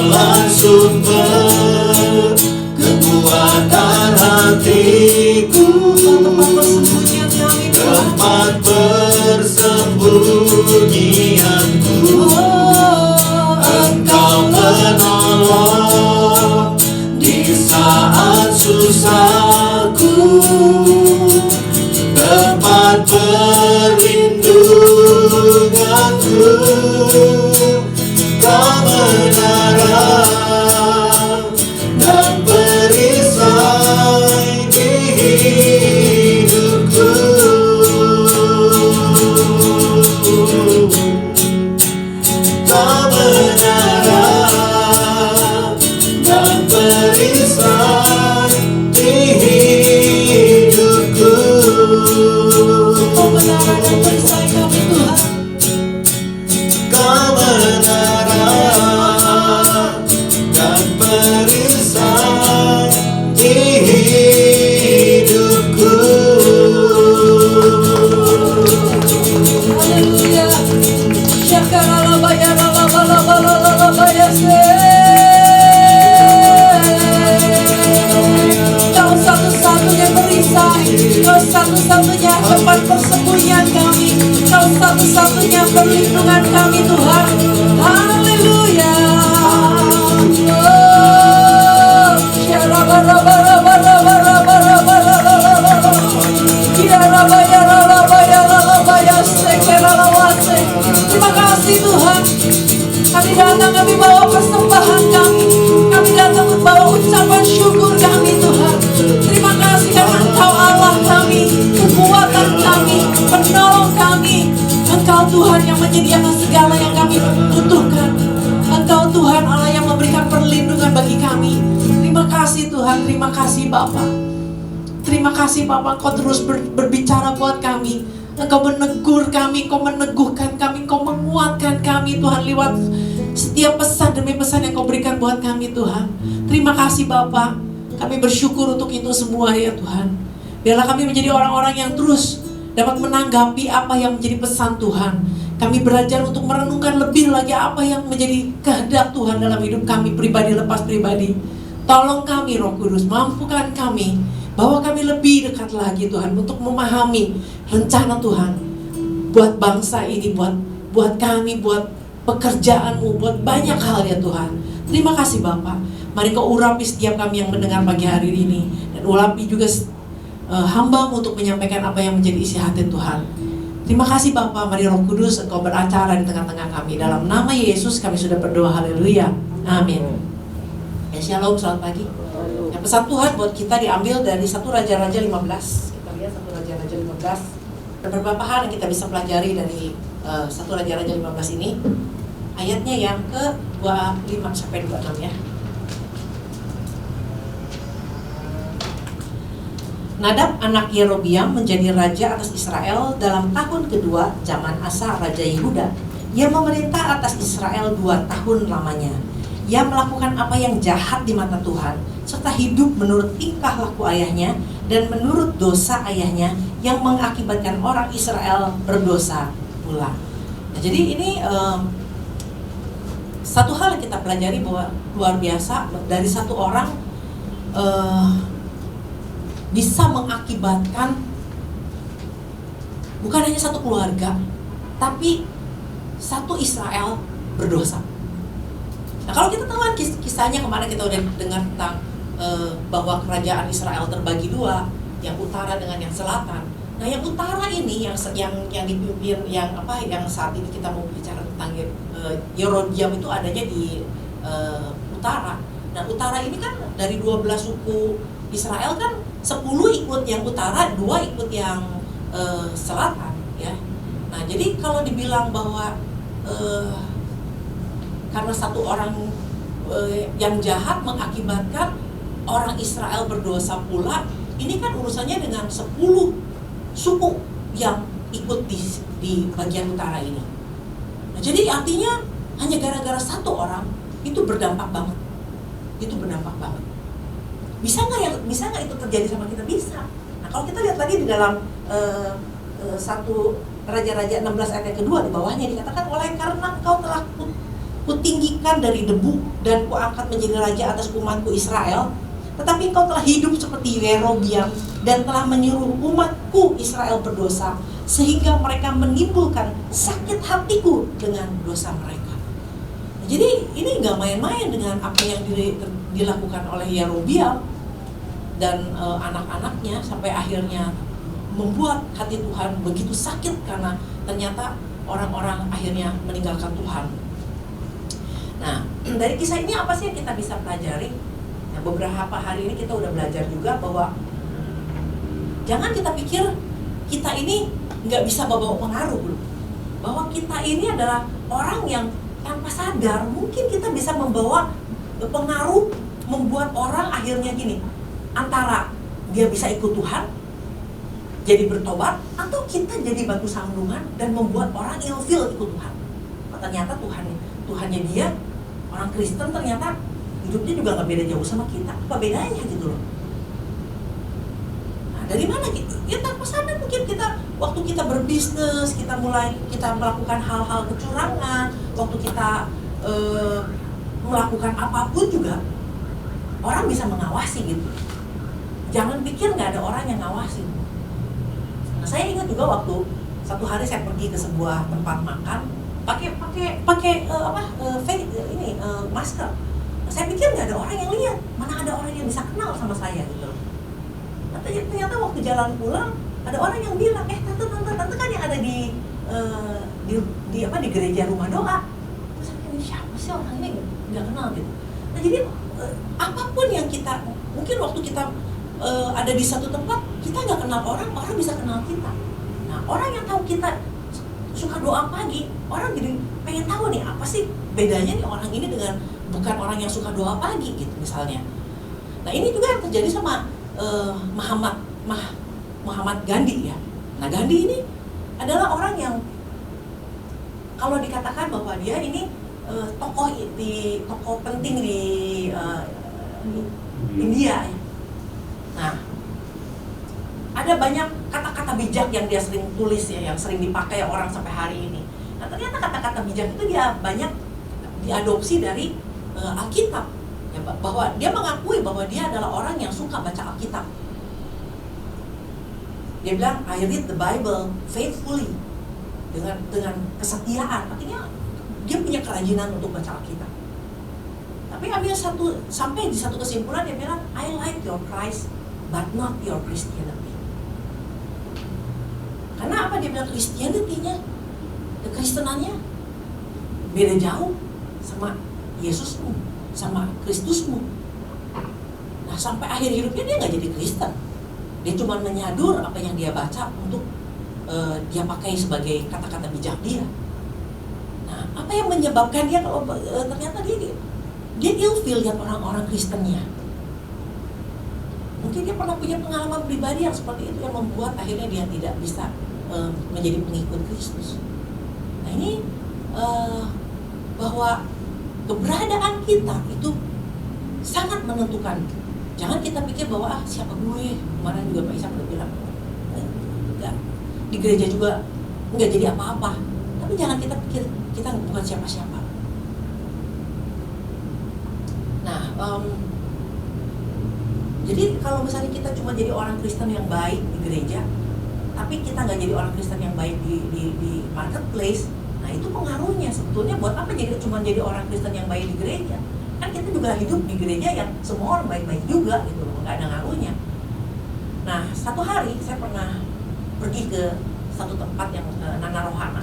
Allah sumber kekuatan hatiku, tempat persembunyianku. Engkau menolong di saat susahku, tempat perlindunganku. Kebenaran dan perisai di hidupku. Kebenaran dan perisai di hidupku. Kebenaran dan perisai kami Tuhan. Kebenaran dan perisai di hidupku. Haleluya. Syakaralabaya ralabalabalabalabaya se. Kau satu-satunya perisai, Kau satu-satunya tempat persembunyian kami, Kau satu-satunya perlindungan kami Tuhan. Haleluya. Terima kasih Tuhan. Kami datang, kami bawa persembahan kami. Kami datang membawa ucapan syukur kami Tuhan. Terima kasih karena Engkau Allah kami, kekuatan kami, penolong kami. Engkau Tuhan yang menyediakan segala yang kami butuhkan. Engkau Tuhan Allah yang memberikan perlindungan bagi kami. Terima kasih Tuhan, terima kasih Bapa. Terima kasih Bapa, Kau terus berbicara buat kami. Engkau menegur kami, Kau meneguhkan kami, Kau menguatkan kami Tuhan lewat setiap pesan demi pesan yang Kau berikan buat kami Tuhan. Terima kasih Bapa. Kami bersyukur untuk itu semua ya Tuhan. Biarlah kami menjadi orang-orang yang terus dapat menanggapi apa yang menjadi pesan Tuhan. Kami belajar untuk merenungkan lebih lagi apa yang menjadi kehendak Tuhan dalam hidup kami pribadi lepas pribadi. Tolong kami Roh Kudus, mampukan kami bahwa kami lebih dekat lagi Tuhan untuk memahami rencana Tuhan buat bangsa ini, buat kami, buat pekerjaan-Mu, buat banyak hal ya Tuhan. Terima kasih Bapa. Mari Kau urapi setiap kami yang mendengar pagi hari ini, dan urapi juga hamba-Mu untuk menyampaikan apa yang menjadi isi hati Tuhan. Terima kasih Bapa. Mari Roh Kudus Engkau beracara di tengah-tengah kami. Dalam nama Yesus kami sudah berdoa. Haleluya. Amin. Ya, shalom, selamat pagi. Ya, pesan Tuhan buat kita diambil dari 1 Raja-Raja 15. Kita lihat 1 Raja-Raja 15. Ada beberapa hal yang kita bisa pelajari dari 1 Raja-Raja 15 ini. Ayatnya yang ke-25 sampai 26 ya. Nadab anak Yerobiam menjadi raja atas Israel dalam tahun kedua zaman Asa Raja Yehuda. Ia memerintah atas Israel 2 tahun lamanya. Ia melakukan apa yang jahat di mata Tuhan, serta hidup menurut tingkah laku ayahnya dan menurut dosa ayahnya yang mengakibatkan orang Israel berdosa pula. Nah, jadi ini satu hal yang kita pelajari bahwa luar biasa dari satu orang bisa mengakibatkan bukan hanya satu keluarga, tapi satu Israel berdosa. Nah, kalau kita tahu kan kisahnya kemarin kita udah dengar tentang bahwa kerajaan Israel terbagi dua, yang utara dengan yang selatan. Nah, yang utara ini yang dipimpin yang saat ini kita mau bicara tentang Yerobiam itu adanya di utara. Nah, utara ini kan dari 12 suku Israel kan 10 ikut yang utara, 2 ikut yang selatan ya. Nah, jadi kalau dibilang bahwa karena satu orang yang jahat mengakibatkan orang Israel berdosa pula, ini kan urusannya dengan 10 suku yang ikut di bagian utara ini. Nah, jadi artinya hanya gara-gara satu orang itu berdampak banget. Itu berdampak banget. Bisa nggak itu terjadi sama kita? Bisa. Nah, kalau kita lihat lagi di dalam 1 Raja-Raja 16 ayat yang kedua, di bawahnya dikatakan oleh karena engkau telah kutinggikan dari debu dan kuangkat menjadi raja atas umatku Israel. Tetapi engkau telah hidup seperti Yerobiam dan telah menyuruh umatku Israel berdosa, sehingga mereka menimbulkan sakit hatiku dengan dosa mereka. Jadi ini nggak main-main dengan apa yang dilakukan oleh Yerobiam dan anak-anaknya, sampai akhirnya membuat hati Tuhan begitu sakit karena ternyata orang-orang akhirnya meninggalkan Tuhan. Nah, dari kisah ini apa sih yang kita bisa pelajari? Nah, beberapa hari ini kita udah belajar juga bahwa jangan kita pikir kita ini nggak bisa bawa pengaruh loh. Bahwa kita ini adalah orang yang tanpa sadar mungkin kita bisa membawa pengaruh, membuat orang akhirnya gini, antara dia bisa ikut Tuhan, jadi bertobat, atau kita jadi batu sandungan dan membuat orang ilfeel ikut Tuhan. Ternyata Tuhannya dia, orang Kristen ternyata hidupnya juga nggak beda jauh sama kita. Apa bedanya gitu loh? Nah, dari mana gitu? Ya tanpa sadar mungkin kita, waktu kita berbisnis, kita melakukan hal-hal kecurangan, waktu kita melakukan apapun juga, orang bisa mengawasi gitu. Jangan pikir nggak ada orang yang ngawasi. Nah, saya ingat juga waktu satu hari saya pergi ke sebuah tempat makan, pakai masker. Nah, saya pikir nggak ada orang yang lihat, mana ada orang yang bisa kenal sama saya gitu. Nah, ternyata waktu jalan pulang ada orang yang bilang, tante kan yang ada di gereja rumah doa. Terus saya pikir, siapa sih orang ini, nggak kenal gitu. Nah, jadi apapun yang kita, mungkin waktu kita ada di satu tempat, kita nggak kenal orang bisa kenal kita. Nah, orang yang tahu kita suka doa pagi, orang jadi pengen tahu nih apa sih bedanya nih orang ini dengan bukan orang yang suka doa pagi gitu misalnya. Nah, ini juga yang terjadi sama Muhammad Gandhi ya. Nah, Gandhi ini adalah orang yang kalau dikatakan bahwa dia ini tokoh penting di India ya. Nah, ada banyak kata-kata bijak yang dia sering tulis ya, yang sering dipakai orang sampai hari ini. Nah, ternyata kata-kata bijak itu dia banyak diadopsi dari Alkitab. Ya, bahwa dia mengakui bahwa dia adalah orang yang suka baca Alkitab. Dia bilang, I read the Bible faithfully, dengan kesetiaan. Artinya dia punya kerajinan untuk baca Alkitab. Tapi sampai di satu kesimpulan dia bilang, I like your Christ but not your Christianity. Karena apa dia bilang Christianity-nya, kekristenannya beda jauh sama Yesusmu, sama Kristusmu. Nah, sampai akhir hidupnya dia nggak jadi Kristen. Dia cuma menyadur apa yang dia baca untuk dia pakai sebagai kata-kata bijak dia. Nah, apa yang menyebabkan dia kalau ternyata dia ilfeel lihat orang-orang Kristennya. Mungkin dia pernah punya pengalaman pribadi yang seperti itu yang membuat akhirnya dia tidak bisa menjadi pengikut Kristus. Nah, ini bahwa keberadaan kita itu sangat menentukan. Jangan kita pikir bahwa siapa gue. Kemarin juga Pak Isa udah bilang enggak, di gereja juga enggak jadi apa-apa. Tapi jangan kita pikir kita bukan siapa-siapa. Nah, jadi kalau misalnya kita cuma jadi orang Kristen yang baik di gereja, tapi kita nggak jadi orang Kristen yang baik di marketplace, nah itu pengaruhnya sebetulnya buat apa cuma jadi orang Kristen yang baik di gereja? Kan kita juga hidup di gereja yang semua orang baik-baik juga gitu loh, nggak ada ngaruhnya. Nah, satu hari saya pernah pergi ke satu tempat yang Nana Rohana.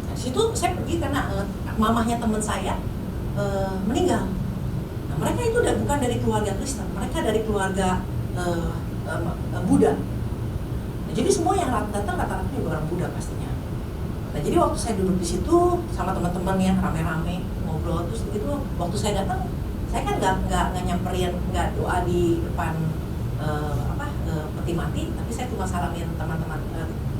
Nah, situ saya pergi karena mamahnya teman saya meninggal. Nah, mereka itu udah bukan dari keluarga Kristen, mereka dari keluarga Buddha. Nah, jadi semua yang datang rata-rata juga orang Buddha pastinya. Nah, jadi waktu saya duduk di situ sama teman-teman yang rame-rame ngobrol, terus begitu waktu saya datang, saya kan nggak nyamperin, nggak doa di depan peti mati, tapi saya cuma salamin teman-teman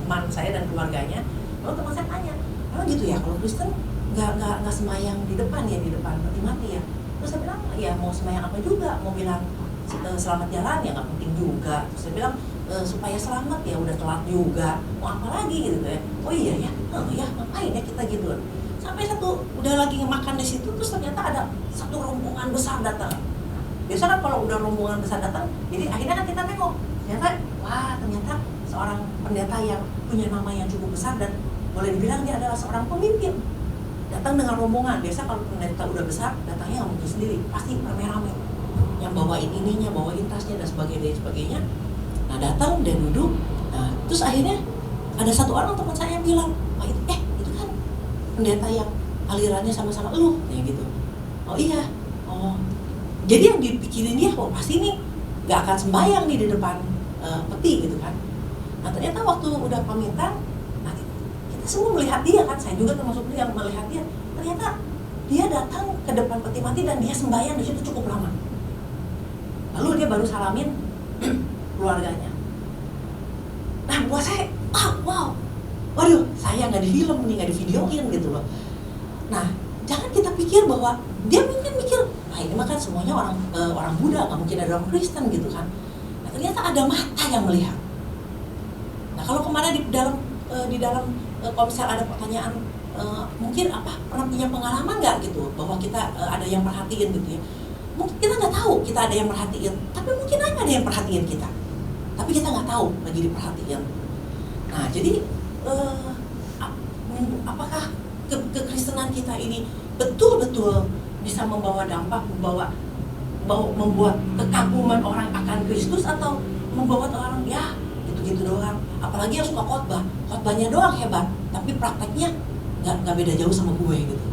teman saya dan keluarganya. Lalu teman saya tanya, emang gitu ya kalau Kristen nggak sembahyang di depan ya, di depan peti mati ya? Terus saya bilang, ya mau sembahyang apa juga, mau bilang selamat jalan ya nggak penting juga. Terus saya bilang supaya selamat ya udah telat juga, mau apa lagi gitu ya? Oh iya ya, ya ngapain ya kita gitu. Sampai sampai udah lagi makan di situ, terus ternyata ada satu rombongan besar datang. Biasa kan kalau udah rombongan besar datang, jadi akhirnya kan kita nengok, ternyata seorang pendeta yang punya nama yang cukup besar dan boleh dibilang dia adalah seorang pemimpin. Datang dengan rombongan. Biasa kalau pendeta udah besar, datangnya nggak mungkin sendiri, pasti rame-rame. Yang bawain ininya, bawain tasnya dan sebagainya. Nah datang dan duduk. Nah terus akhirnya ada satu orang teman saya yang bilang, itu kan pendeta yang alirannya sama-sama lu, kayak gitu. Oh iya, jadi yang dipikirin dia, pasti nih gak akan sembahyang nih di depan peti gitu kan. Nah ternyata waktu udah pamitan, nah, kita semua melihat dia kan, saya juga termasuk yang melihat dia. Ternyata dia datang ke depan peti mati dan dia sembahyang di situ cukup lama. Lalu dia baru salamin keluarganya. Nah buat saya, waduh, saya nggak di film nih, nggak di videoin gitu loh. Nah jangan kita pikir bahwa dia mungkin mikir, ini mah kan semuanya orang Buddha, nggak mungkin ada orang Kristen gitu kan. Nah ternyata ada mata yang melihat. Nah kalau kemarin di dalam kalau misalnya ada pertanyaan, mungkin pernah punya pengalaman nggak gitu bahwa kita ada yang perhatiin gitu ya. Mungkin kita nggak tahu kita ada yang perhatiin, tapi mungkin aja ada yang perhatiin kita, tapi kita nggak tahu lagi diperhatiin. Nah jadi apakah kekristenan kita ini betul-betul bisa membawa dampak, membuat kekaguman orang akan Kristus, atau membawa orang ya gitu-gitu doang. Apalagi yang suka khotbahnya doang hebat, tapi prakteknya nggak beda jauh sama gue gitu.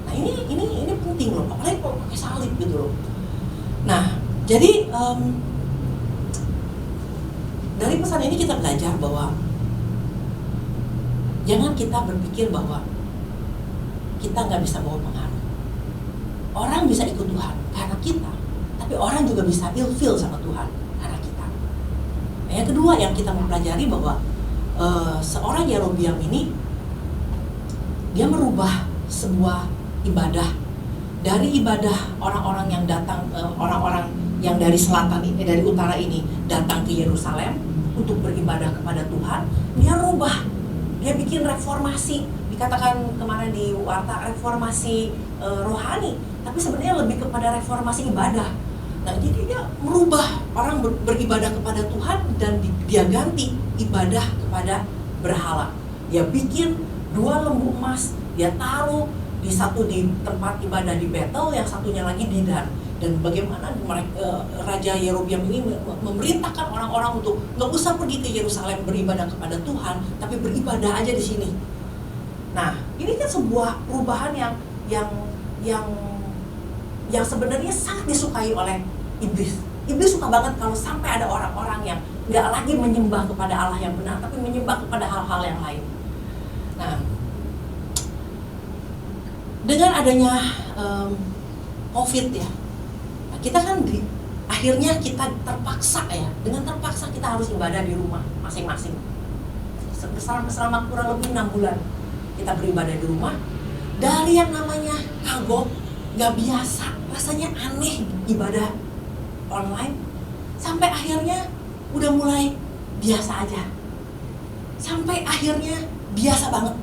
Nah ini penting loh, apalagi kalau pakai salib gitu loh. Nah jadi dari pesan ini kita belajar bahwa jangan kita berpikir bahwa kita nggak bisa bawa pengaruh. Orang bisa ikut Tuhan karena kita, tapi orang juga bisa ilfeel sama Tuhan karena kita. Nah, yang kedua yang kita mau pelajari bahwa seorang Yerobiam ini dia merubah sebuah ibadah dari ibadah orang-orang yang datang, orang-orang yang dari selatan ini, dari utara ini datang ke Yerusalem untuk beribadah kepada Tuhan. Dia rubah, dia bikin reformasi. Dikatakan kemarin di warta reformasi rohani, tapi sebenarnya lebih kepada reformasi ibadah. Nah jadi dia merubah orang beribadah kepada Tuhan dan dia ganti ibadah kepada berhala. Dia bikin 2 lembu emas, dia taruh di satu di tempat ibadah di Betel, yang satunya lagi di Dan. Dan bagaimana Raja Yerobiam ini memerintahkan orang-orang untuk nggak usah pergi ke Yerusalem beribadah kepada Tuhan, tapi beribadah aja di sini. Nah, ini kan sebuah perubahan yang sebenarnya sangat disukai oleh iblis. Iblis suka banget kalau sampai ada orang-orang yang nggak lagi menyembah kepada Allah yang benar, tapi menyembah kepada hal-hal yang lain. Nah, dengan adanya COVID ya, nah kita kan akhirnya kita terpaksa ya, dengan terpaksa kita harus ibadah di rumah masing-masing. Selama kurang lebih 6 bulan. Kita beribadah di rumah. Dari yang namanya kagok, gak biasa, rasanya aneh ibadah online, sampai akhirnya udah mulai biasa aja. Sampai akhirnya biasa banget.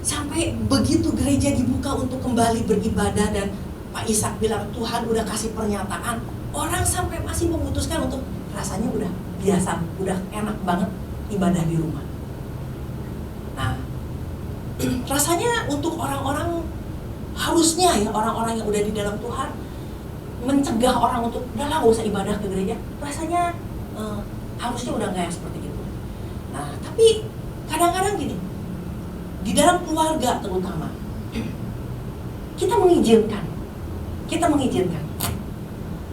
Sampai begitu gereja dibuka untuk kembali beribadah dan Pak Ishak bilang Tuhan udah kasih pernyataan, orang sampai masih memutuskan untuk rasanya udah biasa, udah enak banget ibadah di rumah. Nah, rasanya untuk orang-orang, harusnya ya orang-orang yang udah di dalam Tuhan mencegah orang untuk udahlah gak usah ibadah ke gereja, rasanya harusnya udah gak yang seperti itu. Nah tapi kadang-kadang gini, di dalam keluarga terutama kita mengizinkan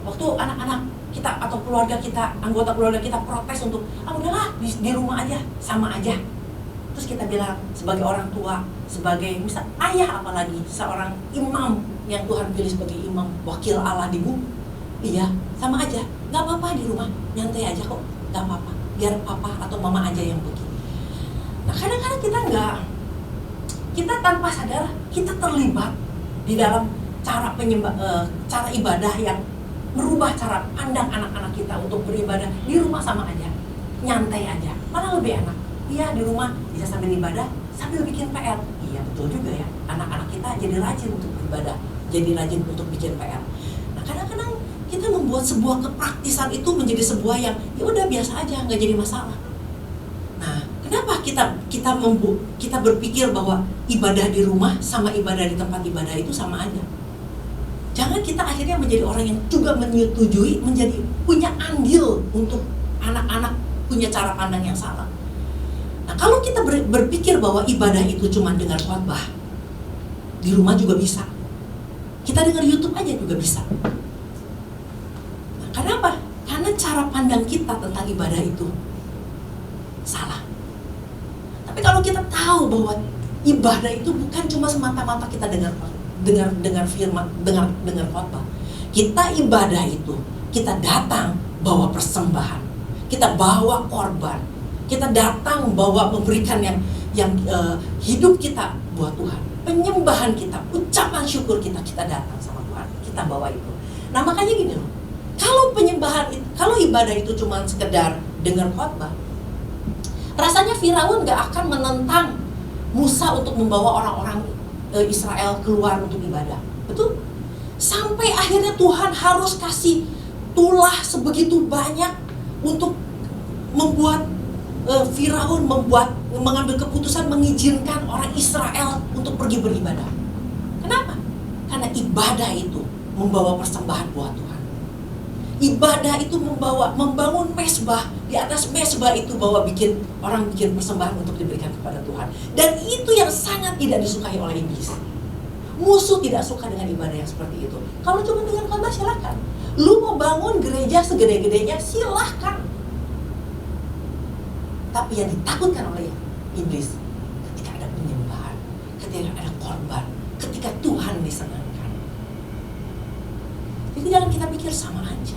waktu anak-anak kita atau keluarga kita, anggota keluarga kita protes untuk udahlah di rumah aja, sama aja. Terus kita bilang sebagai orang tua, sebagai misal ayah, apalagi seorang imam yang Tuhan pilih sebagai imam, wakil Allah di bumi, iya sama aja, gak apa-apa di rumah, nyantai aja kok, gak apa-apa, biar papa atau mama aja yang pergi. Nah kadang-kadang kita tanpa sadar kita terlibat di dalam cara ibadah yang merubah cara pandang anak-anak kita untuk beribadah di rumah sama aja, nyantai aja, malah lebih enak. Iya di rumah bisa sambil ibadah, sambil bikin PR. Ya betul juga ya, anak-anak kita jadi rajin untuk beribadah, jadi rajin untuk bikin PR. Nah kadang-kadang kita membuat sebuah kepraktisan itu menjadi sebuah yang ya udah biasa aja, nggak jadi masalah. Nah kenapa kita berpikir bahwa ibadah di rumah sama ibadah di tempat ibadah itu sama aja? Jangan kita akhirnya menjadi orang yang juga menyetujui, menjadi punya andil untuk anak-anak punya cara pandang yang salah. Nah, kalau kita berpikir bahwa ibadah itu cuma dengar khotbah, di rumah juga bisa. Kita dengar YouTube aja juga bisa. Nah, kenapa? Karena cara pandang kita tentang ibadah itu salah. Tapi kalau kita tahu bahwa ibadah itu bukan cuma semata-mata kita dengar firman, dengar khotbah. Kita ibadah itu, kita datang bawa persembahan, kita bawa korban. Kita datang bawa memberikan yang hidup kita buat Tuhan. Penyembahan kita, ucapan syukur kita datang sama Tuhan. Kita bawa itu. Nah makanya gini loh. Kalau ibadah itu cuma sekedar dengar khotbah, rasanya Firaun gak akan menentang Musa untuk membawa orang-orang Israel keluar untuk ibadah. Betul? Sampai akhirnya Tuhan harus kasih tulah sebegitu banyak untuk membuat Firaun mengambil keputusan mengizinkan orang Israel untuk pergi beribadah. Kenapa? Karena ibadah itu membawa persembahan buat Tuhan. Ibadah itu membangun mezbah. Di atas mezbah itu bikin persembahan untuk diberikan kepada Tuhan. Dan itu yang sangat tidak disukai oleh iblis. Musuh tidak suka dengan ibadah yang seperti itu. Kalau cuma dengan khotbah silakan. Lu mau bangun gereja segede-gedenya silahkan. Tapi yang ditakutkan oleh iblis ketika ada penyembahan, ketika ada korban, ketika Tuhan disenangkan. Jadi jangan kita pikir sama aja.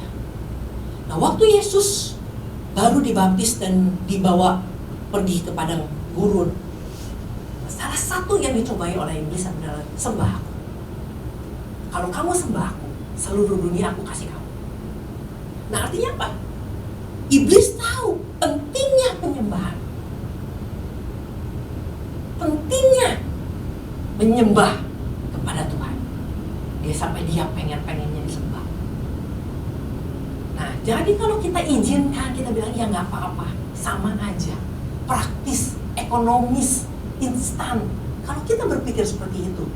Nah waktu Yesus baru dibaptis dan dibawa pergi ke padang gurun, salah satu yang dicobai oleh iblis adalah sembah aku. Kalau kamu sembah aku, seluruh dunia aku kasih kamu. Nah artinya apa? Iblis tahu pentingnya penyembahan, pentingnya menyembah kepada Tuhan. Dia pengennya disembah. Nah, jadi kalau kita izinkan, kita bilang ya nggak apa-apa, sama aja, praktis, ekonomis, instan. Kalau kita berpikir seperti itu,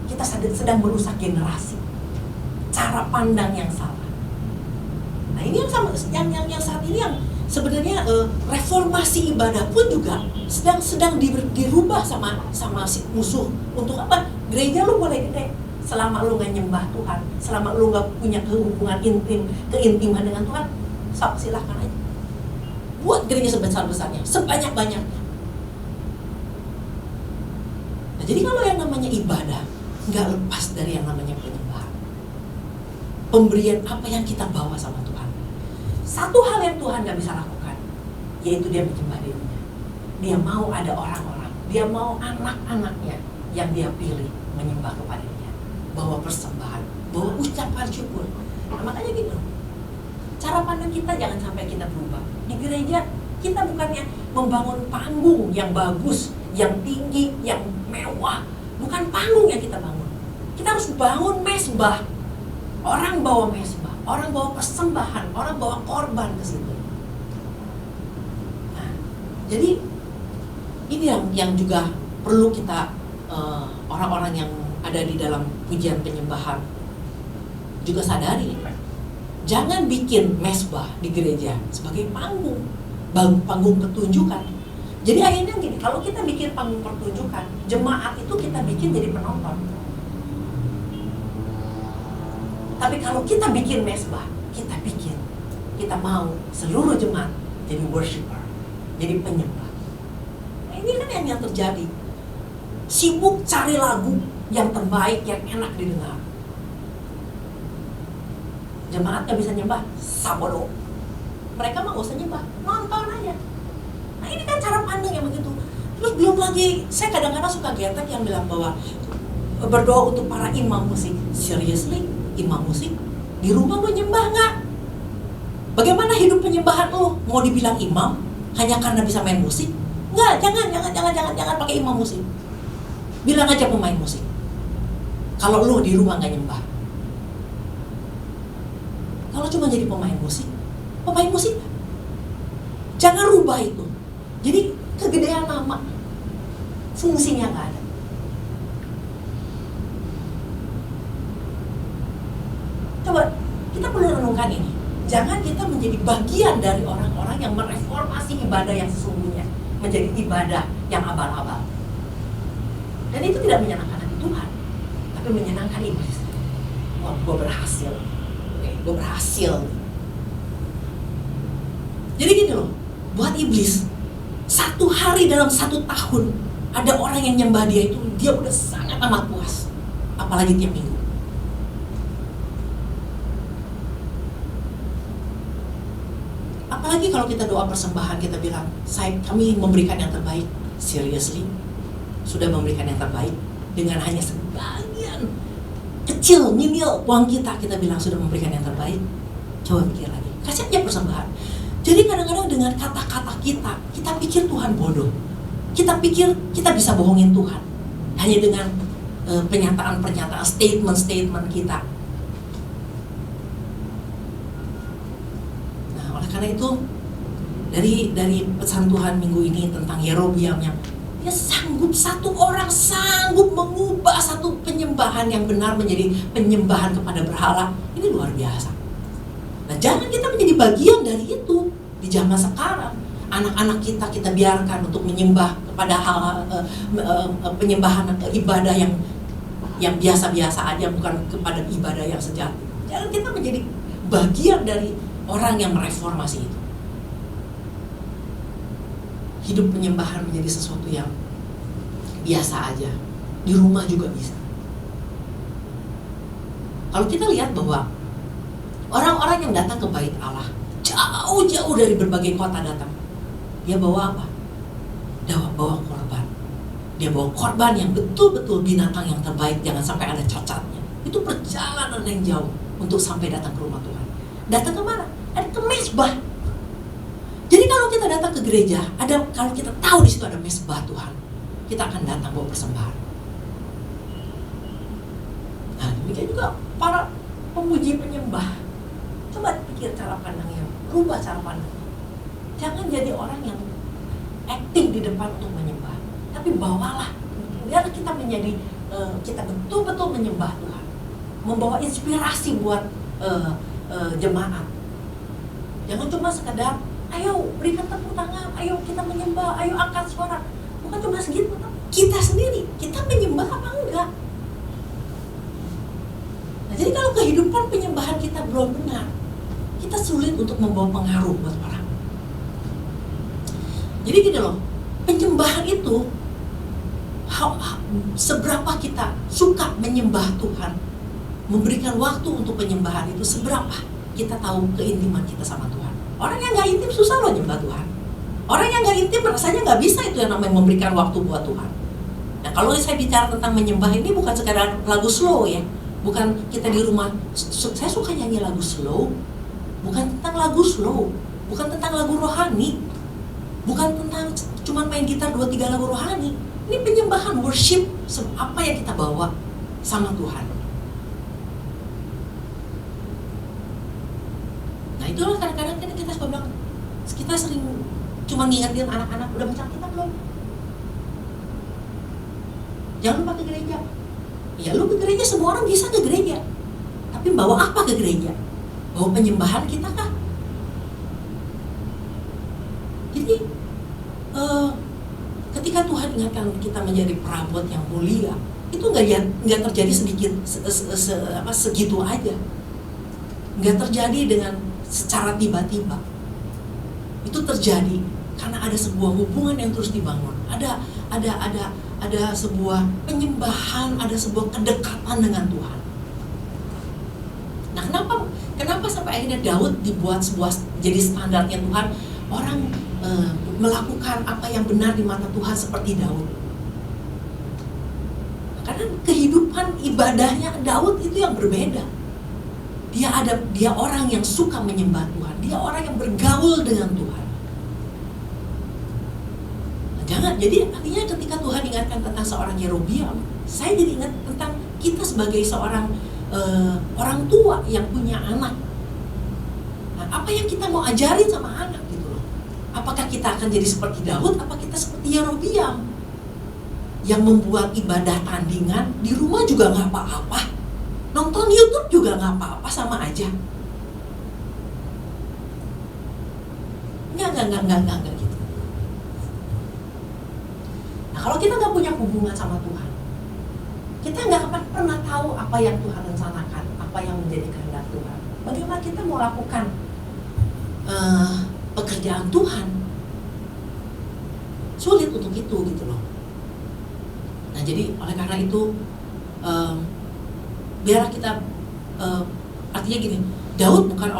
kita sedang merusak generasi, cara pandang yang salah. Nah ini yang saat ini yang sebenarnya reformasi ibadah pun juga sedang dirubah sama si musuh. Untuk apa? Gereja lu boleh gede selama lu nggak nyembah Tuhan, selama lu nggak punya hubungan keintiman dengan Tuhan, silahkan aja. Buat gereja sebesar-besarnya, sebanyak-banyaknya. Nah jadi kalau yang namanya ibadah nggak lepas dari yang namanya penyembahan. Pemberian apa yang kita bawa sama Tuhan. Satu hal yang Tuhan gak bisa lakukan, yaitu dia menyembah dirinya. Dia mau ada orang-orang, dia mau anak-anaknya yang dia pilih menyembah kepada dia, bawa persembahan, bawa ucapan syukur. Nah makanya gitu, cara pandang kita jangan sampai kita berubah. Di gereja kita bukannya membangun panggung yang bagus, yang tinggi, yang mewah. Bukan panggung yang kita bangun. Kita harus bangun mezbah. Orang bawa mezbah, orang bawa persembahan, orang bawa korban ke situ. Nah, jadi ini yang juga perlu kita orang-orang yang ada di dalam pujian penyembahan juga sadari. Jangan bikin mezbah di gereja sebagai panggung pertunjukan. Jadi akhirnya gini, kalau kita bikin panggung pertunjukan, jemaat itu kita bikin jadi penonton. Tapi kalau kita bikin mezbah, kita mau seluruh jemaat jadi worshiper, jadi penyembah. Nah, ini kan yang terjadi. Sibuk cari lagu yang terbaik, yang enak didengar. Jemaat gak bisa nyembah, sabodo. Mereka mah gak usah nyembah, nonton aja. Nah ini kan cara pandang yang begitu. Terus belum lagi, saya kadang-kadang suka getek yang bilang bahwa berdoa untuk para imam musik. Seriously? Imam musik, di rumah lu nyembah nggak? Bagaimana hidup penyembahan lu? Mau dibilang imam hanya karena bisa main musik? Nggak, jangan pakai imam musik. Bilang aja pemain musik. Kalau lu di rumah gak nyembah. Kalau cuma jadi pemain musik jangan rubah itu. Jadi kegedean nama, fungsinya gak ada. Coba kita perlu renungkan ini. Jangan kita menjadi bagian dari orang-orang yang mereformasi ibadah yang sesungguhnya menjadi ibadah yang abal-abal. Dan itu tidak menyenangkan hati Tuhan, tapi menyenangkan iblis. Wah, gue berhasil. Gue berhasil. Jadi gitu loh, buat iblis, 1 hari dalam 1 tahun ada orang yang nyembah dia itu, dia udah sangat amat puas. Apalagi tiap minggu. Apalagi kalau kita doa persembahan, kita bilang, kami memberikan yang terbaik. Seriously? Sudah memberikan yang terbaik dengan hanya sebagian kecil, minimal uang kita bilang sudah memberikan yang terbaik. Coba pikir lagi, kasih aja persembahan. Jadi kadang-kadang dengan kata-kata kita pikir Tuhan bodoh. Kita pikir kita bisa bohongin Tuhan hanya dengan pernyataan-pernyataan, statement-statement kita. Nah, oleh karena itu dari pesan Tuhan minggu ini tentang Yerobeam yang dia satu orang sanggup mengubah satu penyembahan yang benar menjadi penyembahan kepada berhala. Ini luar biasa. Nah, jangan kita menjadi bagian dari itu di zaman sekarang. Anak-anak kita biarkan untuk menyembah kepada hal penyembahan ibadah yang biasa-biasa aja, bukan kepada ibadah yang sejati. Jangan kita menjadi bagian dari orang yang mereformasi itu. Hidup penyembahan menjadi sesuatu yang biasa aja. Di rumah juga bisa. Kalau kita lihat bahwa orang-orang yang datang ke bait Allah, jauh-jauh dari berbagai kota datang, dia bawa apa? Dia bawa korban. Dia bawa korban yang betul-betul binatang yang terbaik, jangan sampai ada cacatnya. Itu perjalanan yang jauh untuk sampai datang ke rumah Tuhan. Datang ke mana? Ada ke mesbah. Jadi kalau kita datang ke gereja, kalau kita tahu di situ ada mesbah Tuhan, kita akan datang bawa persembahan. Nah, demikian juga para pemuji penyembah. Coba pikir cara pandangnya, rubah cara pandang. Jangan jadi orang yang acting di depan untuk menyembah, tapi bawalah, biar kita menjadi kita betul-betul menyembah Tuhan, membawa inspirasi buat jemaat. Jangan cuma sekedar ayo berikan tepuk tangan, ayo kita menyembah, ayo angkat suara. Bukan cuma segitu, kita sendiri, kita menyembah apa enggak? Nah, jadi kalau kehidupan penyembahan kita belum benar, kita sulit untuk membawa pengaruh buat orang. Jadi gini loh, penyembahan itu seberapa kita suka menyembah Tuhan, memberikan waktu untuk penyembahan itu, seberapa kita tahu keintiman kita sama Tuhan. Orang yang gak intim susah loh nyembah Tuhan. Orang yang gak intim rasanya gak bisa itu yang namanya memberikan waktu buat Tuhan. Nah, kalau saya bicara tentang menyembah ini bukan sekadar lagu slow ya. Bukan kita di rumah, saya suka nyanyi lagu slow. Bukan tentang lagu slow. Bukan tentang lagu rohani. Bukan tentang cuma main gitar 2-3 lagu rohani. Ini penyembahan, worship, apa yang kita bawa sama Tuhan. Nah, itulah kadang-kadang kita suka bilang, kita sering cuma ngingetin anak-anak, udah baca Alkitab belum? Jangan lupa ke gereja. Ya lu ke gereja, semua orang bisa ke gereja. Tapi bawa apa ke gereja? Bawa penyembahan kita kah? Jadi ketika Tuhan ingatkan kita menjadi perabot yang mulia, itu nggak terjadi sedikit segitu aja. Nggak terjadi dengan secara tiba-tiba. Itu terjadi karena ada sebuah hubungan yang terus dibangun. Ada sebuah penyembahan, ada sebuah kedekatan dengan Tuhan. Nah, kenapa sampai akhirnya Daud dibuat jadi standarnya Tuhan, orang melakukan apa yang benar di mata Tuhan seperti Daud. Karena kehidupan ibadahnya Daud itu yang berbeda. Dia orang yang suka menyembah Tuhan. Dia orang yang bergaul dengan Tuhan. Nah, Jangan, jadi artinya ketika Tuhan ingatkan tentang seorang Yerobeam, saya jadi ingat tentang kita sebagai seorang orang tua yang punya anak. Nah, apa yang kita mau ajarin sama anak gitu loh. Apakah kita akan jadi seperti Daud, apa kita seperti Yerobeam yang membuat ibadah tandingan di rumah juga nggak apa-apa, nonton YouTube juga nggak apa-apa, sama aja. Enggak gitu. Nah, kalau kita nggak punya hubungan sama Tuhan, kita nggak akan pernah tahu apa yang Tuhan rencanakan, apa yang menjadi kehendak Tuhan. Bagaimana kita mau lakukan pekerjaan Tuhan? Sulit untuk itu gitu loh. Nah, jadi oleh karena itu biarlah kita artinya gini, Daud bukan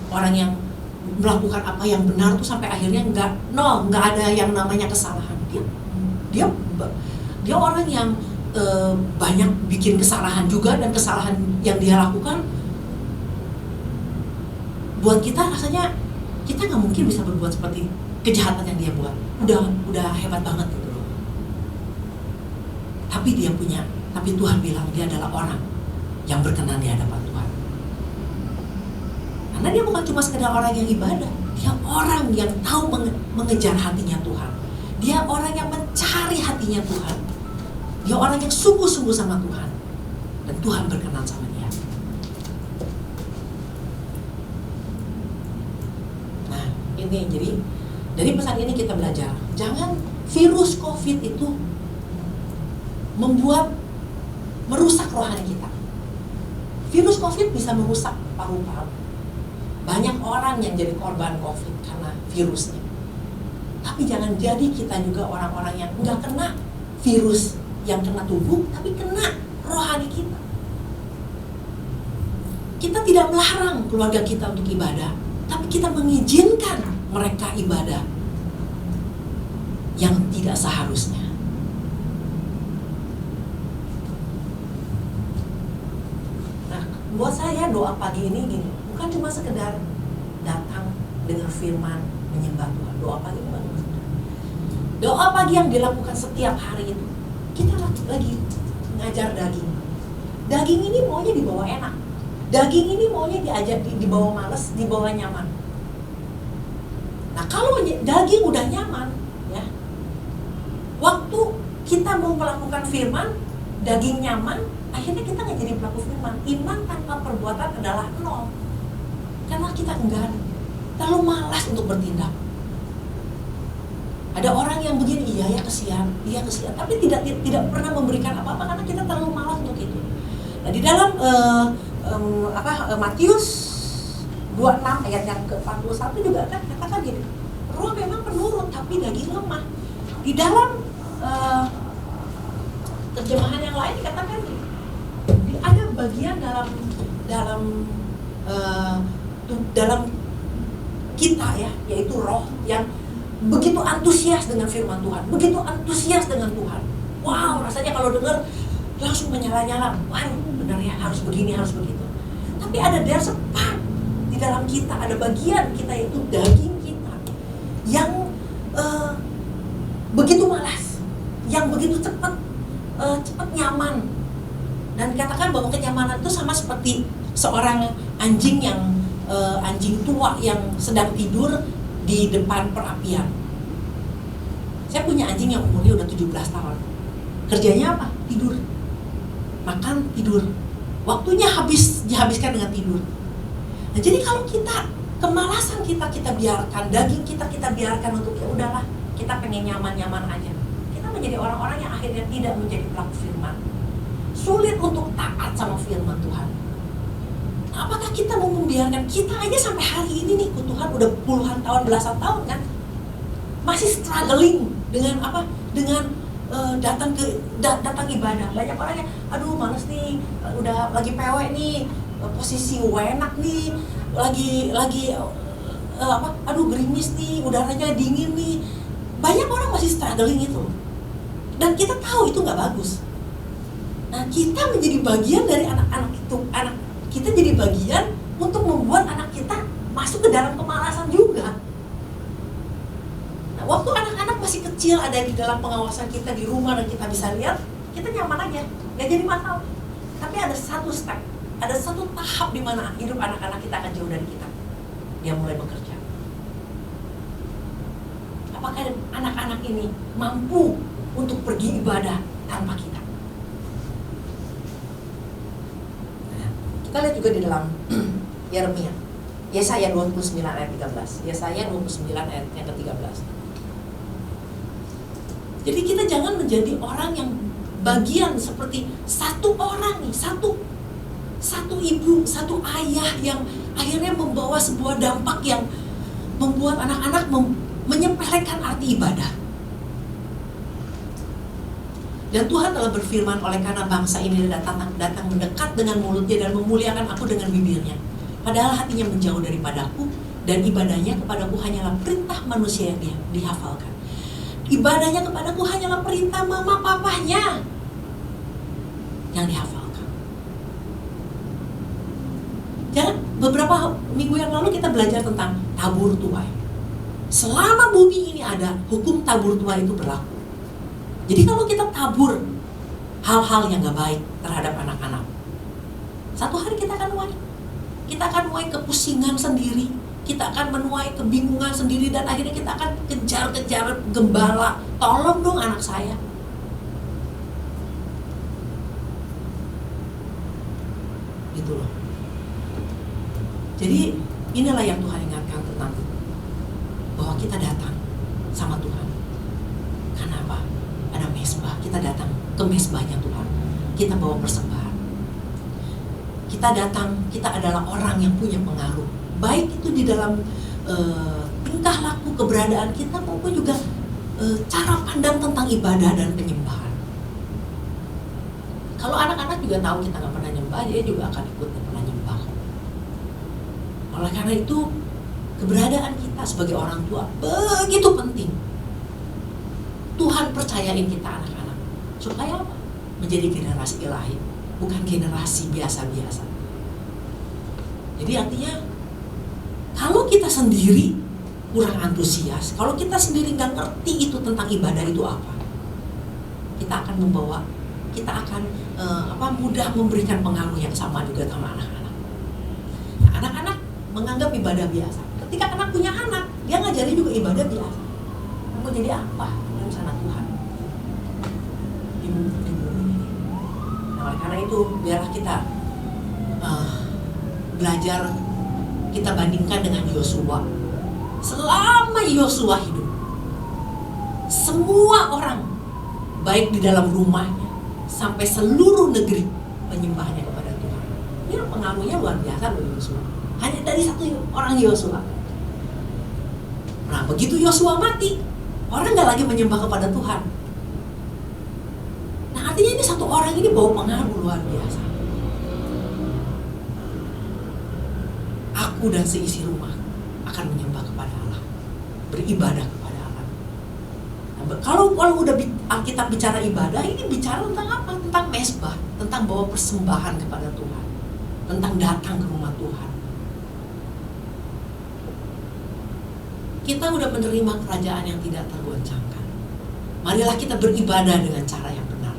orang yang melakukan apa yang benar tuh sampai akhirnya nggak ada yang namanya kesalahan. Dia orang yang banyak bikin kesalahan juga, dan kesalahan yang dia lakukan buat kita rasanya kita nggak mungkin bisa berbuat seperti kejahatan yang dia buat. Udah hebat banget gitu loh. Tapi Tuhan bilang dia adalah orang yang berkenan di hadapan Tuhan. Karena dia bukan cuma sekedar orang yang ibadah, dia orang yang tahu mengejar hatinya Tuhan. Dia orang yang mencari hatinya Tuhan. Dia orang yang sungguh-sungguh sama Tuhan. Dan Tuhan berkenan sama dia. Nah, ini jadi dari pesan ini kita belajar, jangan virus COVID itu merusak rohani kita. Virus COVID bisa merusak paru-paru. Banyak orang yang jadi korban COVID karena virusnya. Tapi jangan jadi kita juga orang-orang yang nggak kena virus yang kena tubuh, tapi kena rohani kita. Kita tidak melarang keluarga kita untuk ibadah, tapi kita mengizinkan mereka ibadah yang tidak seharusnya. Nah, buat saya doa pagi ini gini, bukan cuma sekedar datang dengan firman menyembah Tuhan. Doa pagi bukan cuma sekedar. Doa pagi yang dilakukan setiap hari itu, kita lagi ngajar daging. Daging ini maunya dibawa enak. Daging ini maunya dibawa males, dibawa nyaman. Nah, kalau daging udah nyaman, ya, waktu kita mau melakukan firman, daging nyaman, akhirnya kita nggak jadi pelaku firman. Iman tanpa perbuatan adalah nol. Karena kita enggan, terlalu malas untuk bertindak. Ada orang yang begini, iya kesian, tapi tidak pernah memberikan apa-apa karena kita terlalu malas untuk itu. Nah, di dalam Matius 26 ayat yang ke-41 juga kan katakan gini, roh memang penurut tapi daging lemah. Di dalam terjemahan yang lain dikatakan gini, ada bagian dalam kita ya, yaitu roh yang begitu antusias dengan firman Tuhan, begitu antusias dengan Tuhan. Wow, rasanya kalau dengar langsung menyala-nyala. Wah, benar ya, harus begini, harus begitu. Tapi ada there's a part di dalam kita, ada bagian kita itu daging kita yang begitu malas, yang begitu cepat nyaman. Dan katakan bahwa kenyamanan itu sama seperti seorang anjing anjing tua yang sedang tidur di depan perapian. Saya punya anjing yang umurnya udah 17 tahun. Kerjanya apa? Tidur. Makan, tidur. Waktunya dihabiskan dengan tidur. Nah, jadi kalau kemalasan kita biarkan, daging kita biarkan untuk ya udahlah, kita pengen nyaman-nyaman aja. Kita menjadi orang-orang yang akhirnya tidak menjadi pelaku firman. Sulit untuk taat sama firman Tuhan. Nah, apakah kita mau membiarkan kita aja sampai hari ini nih, Tuhan udah puluhan tahun, belasan tahun kan, masih struggling dengan apa? Dengan datang ibadah. Banyak orang yang aduh males nih, udah lagi PW nih, posisi enak nih, lagi aduh gerimis nih, udaranya dingin nih. Banyak orang masih struggling itu. Dan kita tahu itu nggak bagus. Nah, kita menjadi bagian dari anak-anak itu, kita jadi bagian untuk membuat anak kita masuk ke dalam kemalasan juga. Nah, waktu anak-anak masih kecil, ada di dalam pengawasan kita di rumah dan kita bisa lihat, kita nyaman aja, nggak jadi masalah. Tapi ada satu step, ada satu tahap di mana hidup anak-anak kita akan jauh dari kita. Dia mulai bekerja. Apakah anak-anak ini mampu untuk pergi ibadah tanpa kita? Nah, kita lihat juga di dalam Yeremia, Yesaya 29 ayat 13. Yesaya 29 ayat yang ke-13. Jadi kita jangan menjadi orang yang bagian seperti satu orang nih, satu ibu, satu ayah yang akhirnya membawa sebuah dampak yang membuat anak-anak menyepelekan arti ibadah. Dan Tuhan telah berfirman, oleh karena bangsa ini datang mendekat dengan mulutnya dan memuliakan aku dengan bibirnya, padahal hatinya menjauh daripadaku, dan ibadahnya kepadaku hanyalah perintah manusia yang dihafalkan. Ibadahnya kepadaku hanyalah perintah mama papahnya yang dihafalkan. Jangan, beberapa minggu yang lalu kita belajar tentang tabur tuai. Selama bumi ini ada, hukum tabur tuai itu berlaku. Jadi kalau kita tabur hal-hal yang gak baik terhadap anak-anak, satu hari kita akan nuai. Kita akan nuai kepusingan sendiri, kita akan menuai kebingungan sendiri, dan akhirnya kita akan kejar-kejar gembala, tolong dong anak saya. Gitu loh. Jadi inilah yang Tuhan ingatkan tentang bahwa kita datang sama Tuhan. Karena apa? Ada mezbah, kita datang ke mezbahnya Tuhan. Kita bawa persembahan. Kita datang, kita adalah orang yang punya pengaruh. Baik itu di dalam tingkah laku keberadaan kita, maupun juga cara pandang tentang ibadah dan penyembahan. Kalau anak-anak juga tahu kita gak pernah nyembah, dia juga akan ikut pernah nyembah. Oleh karena itu, keberadaan kita sebagai orang tua begitu penting. Tuhan percayain kita anak-anak supaya apa? Menjadi generasi ilahi, bukan generasi biasa-biasa. Jadi artinya, kalau kita sendiri kurang antusias, kalau kita sendiri nggak ngerti itu tentang ibadah itu apa, kita akan mudah memberikan pengaruh yang sama juga sama anak-anak. Nah, anak-anak menganggap ibadah biasa. Ketika anak punya anak, dia ngajari juga ibadah biasa. Mau jadi apa dalam sana Tuhan di bumi ini? Nah, karena itu biarlah kita belajar, kita bandingkan dengan Yosua. Selama Yosua hidup, semua orang, baik di dalam rumahnya sampai seluruh negeri, menyembahnya kepada Tuhan. Ini pengaruhnya luar biasa loh Yosua. Hanya dari satu orang Yosua. Nah, begitu Yosua mati, orang nggak lagi menyembah kepada Tuhan. Nah, artinya ini satu orang ini bawa pengaruh luar biasa. Aku dan seisi rumah akan menyembah kepada Allah, beribadah kepada Allah. Nah, kalau udah Alkitab bicara ibadah, ini bicara tentang apa? Tentang mezbah, tentang bawa persembahan kepada Tuhan, tentang datang ke rumah Tuhan. Kita udah menerima kerajaan yang tidak tergoncangkan. Marilah kita beribadah dengan cara yang benar.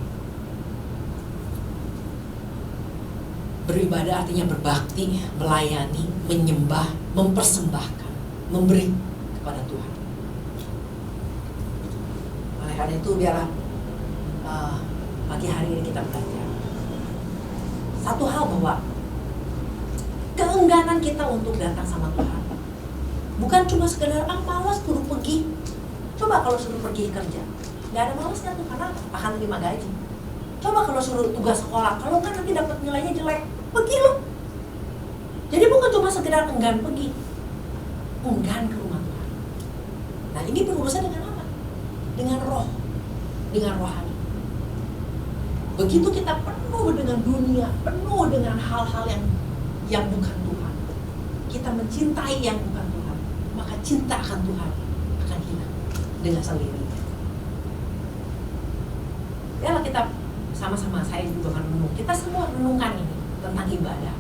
Beribadah artinya berbakti, melayani, menyembah, mempersembahkan, memberi kepada Tuhan. Oleh karena itu biarlah pagi hari ini kita belajar satu hal, bahwa keengganan kita untuk datang sama Tuhan bukan cuma sekedar malas suruh pergi. Coba kalau suruh pergi kerja, nggak ada malasnya tuh, karena akan terima gaji. Coba kalau suruh tugas sekolah, kalau nggak nanti dapat nilainya jelek, pergi loh. Jadi bukan cuma sekedar enggan pergi, enggan ke rumah Tuhan. Nah, ini berurusan dengan apa? Dengan roh, dengan rohani. Begitu kita penuh dengan dunia, penuh dengan hal-hal yang bukan Tuhan, kita mencintai yang bukan Tuhan, maka cinta akan Tuhan akan hilang dengan sendirinya. Ya, kita sama-sama, saya juga akan renung. Kita semua renungkan ini tentang ibadah.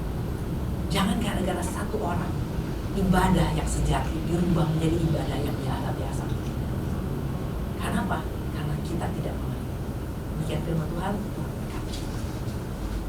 Jangan gara-gara satu orang ibadah yang sejati dirubah menjadi ibadah yang biasa-biasa. Kenapa? Karena kita tidak mengerti. Demikian firman Tuhan.